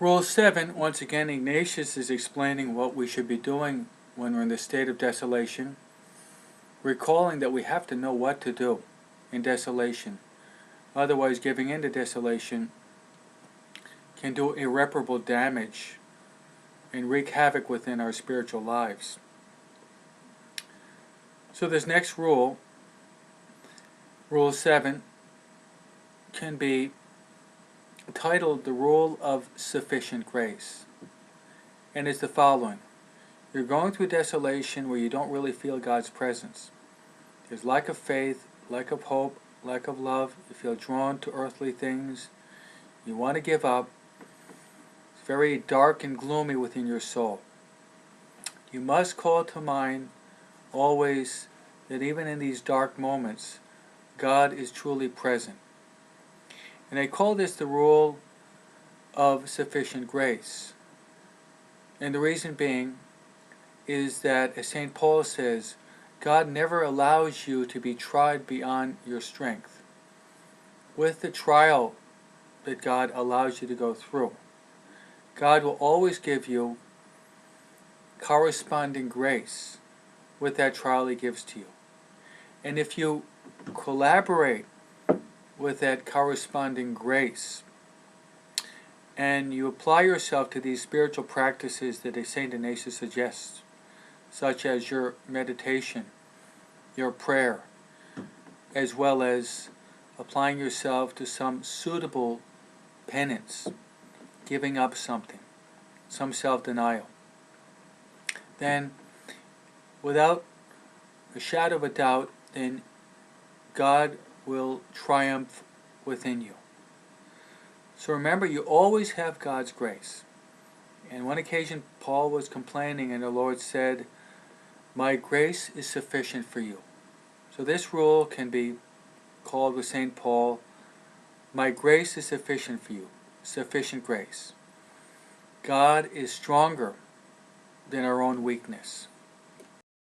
Rule 7, once again, Ignatius is explaining what we should be doing when we're in the state of desolation, recalling that we have to know what to do in desolation. Otherwise, giving in to desolation can do irreparable damage and wreak havoc within our spiritual lives. So this next rule, Rule 7, can be titled the Rule of Sufficient Grace. And it's the following. You're going through desolation where you don't really feel God's presence. There's lack of faith, lack of hope, lack of love. You feel drawn to earthly things. You want to give up. It's very dark and gloomy within your soul. You must call to mind always that even in these dark moments, God is truly present. And they call this the rule of sufficient grace. And the reason being is that, as St. Paul says, God never allows you to be tried beyond your strength. With the trial that God allows you to go through, God will always give you corresponding grace with that trial He gives to you. And if you collaborate with that corresponding grace, and you apply yourself to these spiritual practices that St. Ignatius suggests, such as your meditation, your prayer, as well as applying yourself to some suitable penance, giving up something, some self-denial, then without a shadow of a doubt, then God will triumph within you. So remember, you always have God's grace. And one occasion Paul was complaining and the Lord said, "My grace is sufficient for you." So this rule can be called with St. Paul, "My grace is sufficient for you." Sufficient grace. God is stronger than our own weakness.